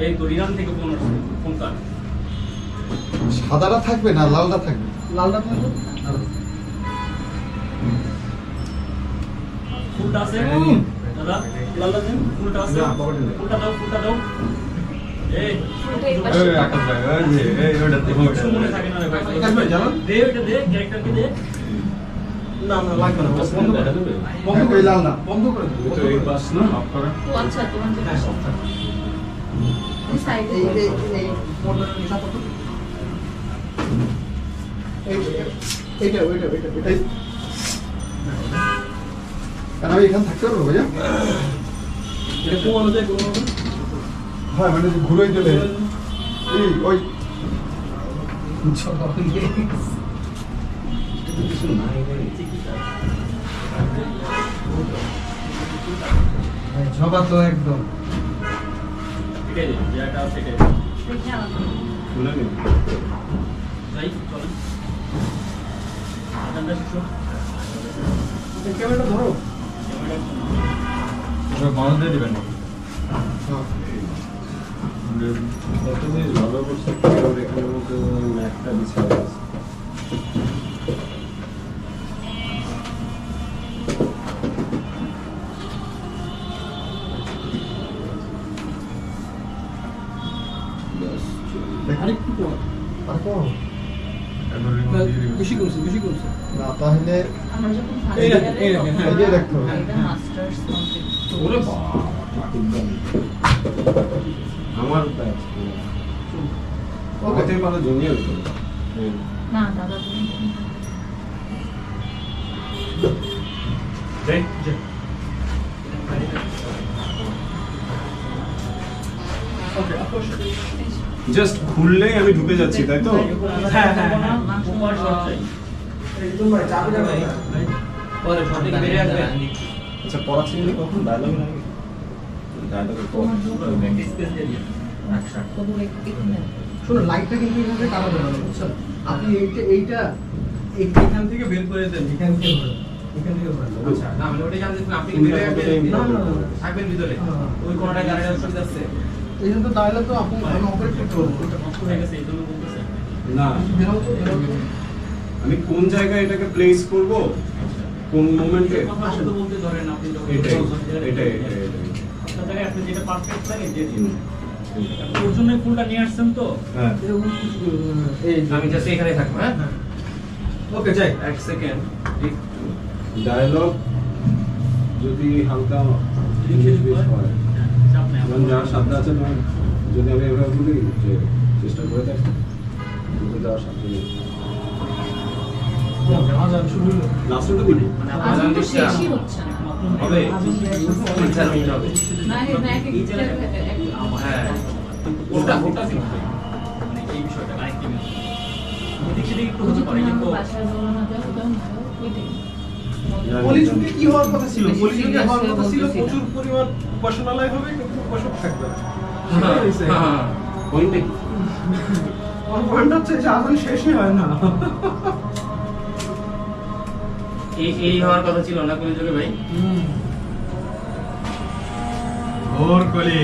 এই তো ইরান থেকে ফোন আসছে, ফোন কার? সাদাটা থাকবে না লালটা থাকবে? লালটা থাকবে। ফুলটা আছে দাদা, লালটা দেন, ফুলটা আছে, ফুলটা দাও, ফুলটা দাও। এই আকাশ ভাই ওই যে এই ওটা কিছু মনে থাকে না রে ভাই। আকাশ ভাই, জানান? দে ওটা দে, ক্যারেক্টারকে দে। না না লাগবে না, বন্ধ করে দেবে। বন্ধ করে লাল না, বন্ধ করে দেবে। তো এই পাশ না অফ করা। ও আচ্ছা, তোমার জন্য হ্যাঁ, সব থাকে। এই সাইডে এই পর্দাটা নিচা করো। এইটা ওইটা এই কেন আমি এখানে থাকতে পারবো ভাইয়া? এটা কোন অনুযায়ী কোন হ্যাঁ মানে যে ঘুরে দিলে এই ওই ঝবা তো একদম এটাই দে, যেটা আছে সেটাই। দেখে আমাকে খুলে নিন। যাই, চলেন। আজানটা শেষ হোক। ক্যামেরাটা ধরো। ক্যামেরাটা ওটা বাঁধ দিয়ে দিবেন নাকি? কত জিনিস ভালো করছে ওর এখানের মধ্যে ম্যাটটা বিছানো আছে আরেকটু কম। আর কম বেশি করছে, বেশি করছে। না তাহলে আমরা যখন এই ফার্স্ট দেখো, এই দেখো, হ্যাঁ। এই যে দেখতে হবে। এটা মাস্টার্স কমপ্লিট। ওরে বাবা আমার ব্যাচ ওকে পারে জুনিয়র না দাদা তুমি যাই, ওকে, আপু জাস্ট খুললেই আমি ঢুকে যাচ্ছি তাই তো হ্যাঁ, হ্যাঁ, না, কুমার শর্ট চাই। একদম ভাই চাবিটা ভাই। পরে সঠিক বেরিয়ে আসবে। আচ্ছা পড়াচ্ছি না কখন ডায়লগ লাগে ডায়লগের পর তোমার জন্য প্র্যাকটিস স্পেস দিয়ে দিন। আচ্ছা। কত এখানে শোনো, লাইটটা কিন্তু এইভাবে টানা যাবে না, বুঝছেন? আপনি এইটা এখান থেকে বের করে দেন, এখান থেকে ধরেন। এখান থেকে ধরেন। আচ্ছা না মানে ওটাই জানতে আপনি কি বের হয়ে না, না, না। থাকবেন ভিতরে হ্যাঁ। ওই কোনটা গাড়ির অসুবিধা আছে এই জন্য তো তাহলে তো আপনি আমি অপারেট করতে পারবো। নষ্ট হয়ে গেছে, এই জন্য বলতেছে। না বেরো তো, বেরো তো। আমি কোন জায়গায় এটাকে প্লেস করব কোন মোমেন্টে কথা শুধু বলতে ধরেন আপনি যখন এটাই বলছেন, এটাই এটাই আপনার জায়গায় আপনি যেটা পারফেক্ট লাগে দিয়ে দিন। ওর জন্য ফুলটা নিয়ে আসছেন তো। হ্যাঁ এরকম কিছু করবে না। এই যে। আমি জাস্ট এখানে থাকবো হ্যাঁ ওকে, যাই। এক সেকেন্ড ডায়লগ যদি হালকা ইংলিশ বেস হয় চাপ নেই, যেমন যাওয়ার সাধ্য আছে না যদি আমি এভাবে বলি যে চেষ্টা করে দেখ কিন্তু যাওয়ার সাধ্য নেই আজান শুরু হলো। লাস্টটা দিব মানে আজ আপনার তো শেষই হচ্ছে না। হবে আজান শেষ হলো। 4 মিনিট হবে না না এক এই জায়গাটা হ্যাঁ ওটা ওটা কিন্তু মানে এই বিষয়টা আরেকটি বিষয়। এদিক সেদিক একটু হতে পারে কিন্তু বাসায় বলো না যাও যাও না যাও ওইটাই কলিযুগে কি হওয়ার কথা ছিল? বেশি কলিযুগে serious হওয়ার কথা ছিল বলতেছি না। প্রচুর পরিমাণ উপাসনালয় হবে কিন্তু উপাসক থাকবে না। হ্যাঁ, সেটাই হয়েছে। হ্যাঁ। পয়েন্টে আমার পয়েন্ট হচ্ছে যে আজান শেষই হয় না। এই হওয়ার কথা ছিল না কোন যুগে ভাই ওর কলি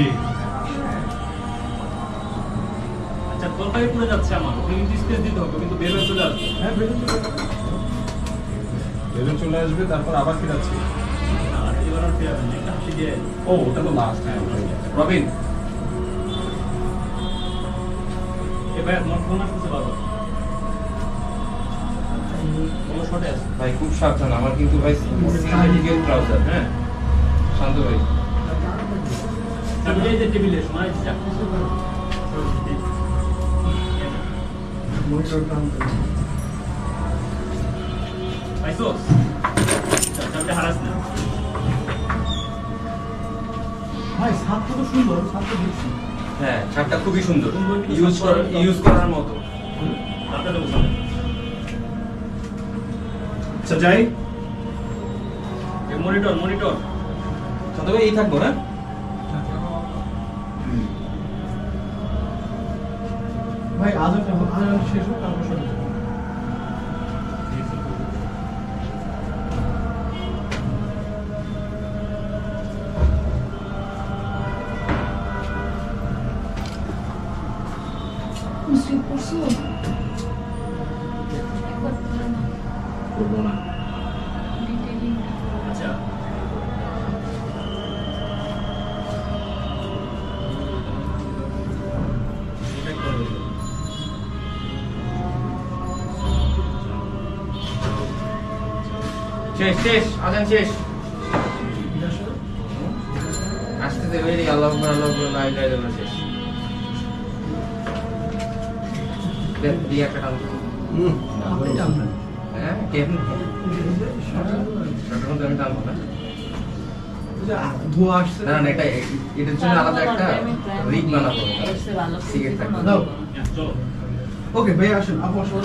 আচ্ছা তরকারি পুড়ে যাচ্ছে আমার, ওকে কিন্তু স্পেস দিতে হবে, কিন্তু বের হয়ে চলে আসবে। হ্যাঁ, বেরোতে হবে। ভেবে চলে আসবে তারপর আবার ফিরাচ্ছি আর এবার আর ফেরাবেন না, এটা হাতে দিয়ে ও ওটা তো লাস্ট হ্যাঁ রবিন এবার তোমার ফোন আসতেছে বারবার। কোনো শটে আছে? ভাই খুব সাবধান আমার কিন্তু ভাই সিন্থেটিক্যাল ট্রাউজার হ্যাঁ শান্ত ভাই চাবিটা এই যে টেবিলে শোনা যাচ্ছে। মনিটরটা আনতে হবে। পাইছোস? চাবিটা হারাস না। ভাই, ছাদটা তো সুন্দর, ছাদটা দেখছি। হ্যাঁ ছাদটা খুবই সুন্দর সুন্দর কিন্তু ইউজ করার মতো তাতে দেবো সামনে। আচ্ছা যাই মনিটর মনিটর শান্ত ভাই এই থাকবো হ্যাঁ ভাই, আজান শেষ হোক, তারপর সরে যাবো। করছো? একবার ধরো না, করবো না। detailing টা। আচ্ছা এটা করবে শেষ শেষ আজান শেষ আসতে বেরি আল্লাহ আকবার লা ইলাহা ইল্লাল্লাহ শেষ দেখ দিয়া একটা টান আপনি টানবেন। হ্যাঁ কেমন শর্ট আমি টানবো না ওই যে ধোঁয়া আসছে না না এটা এটার জন্য আলাদা একটা রিগ বানাবো এর চেয়ে ভালো সিগারেট থাকবে দাও। হ্যাঁ, চলো ওকে ভাই আসুন আপু আসুন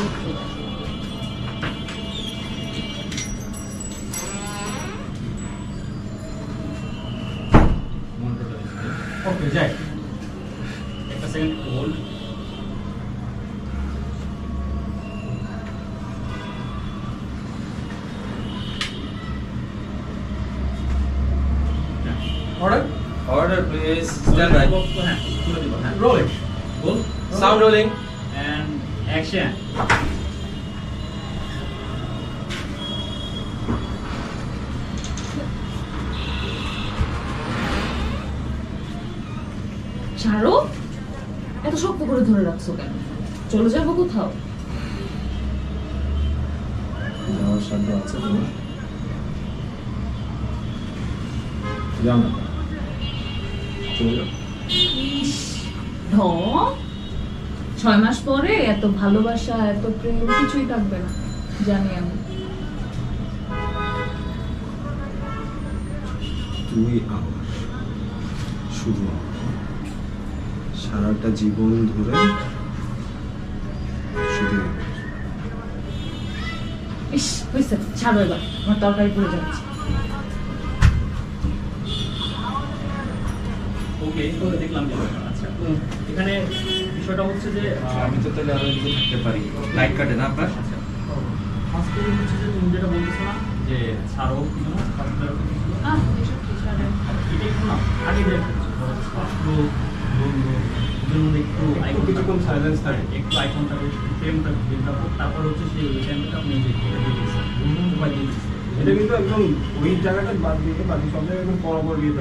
ওকে যাই একটা second hold order order please stand by হ্যাঁ তুলে দিব হ্যাঁ রোল বল সাউন্ড রোলিং and action ছাড়ো, এত শক্ত করে ধরে রাখছো কেন? চলে যাবো কোথাও? যাওয়ার সাধ্য আছে তোমার? যাও না, চলে যাও। ইস, ঢং। 6 মাস পরে এত ভালোবাসা এত প্রেম কিছুই থাকবে না, জানি আমি। তুই আমার, শুধু আমার। সারাটা জীবন ধরে শুধু আমার। ইস, হয়েছে, ছাড়ো এবার, আমার তরকারি পড়ে যাচ্ছে। ওকে দেখলাম বিষয়টা আচ্ছা এখানে বিষয়টা হচ্ছে যে আমি তো তাহলে আরো একটু থাকতে পারি লাইট কাটে না আপনার আচ্ছা ফার্স্ট হচ্ছে যে তুমি যেটা বলতেছো না যে ছাড়ো কি না ফার্স্ট এসব কি ছাড়ে? এটা একটু না আগে যে ফার্স্ট বন্ধু যেমন একটু আইকন কিছুক্ষণ silence থাকে। একটু আইকন থাকে ফ্রেমটা বিল্ড আপ তারপর হচ্ছে সেই টাইমটা আপনি যে এটা দিয়ে দিচ্ছেন উপায় দিয়ে দিচ্ছেন এটা কিন্তু একদম ওই জায়গাটা বাদ দিয়ে বাকি সব জায়গায় একদম বরাবর দিয়ে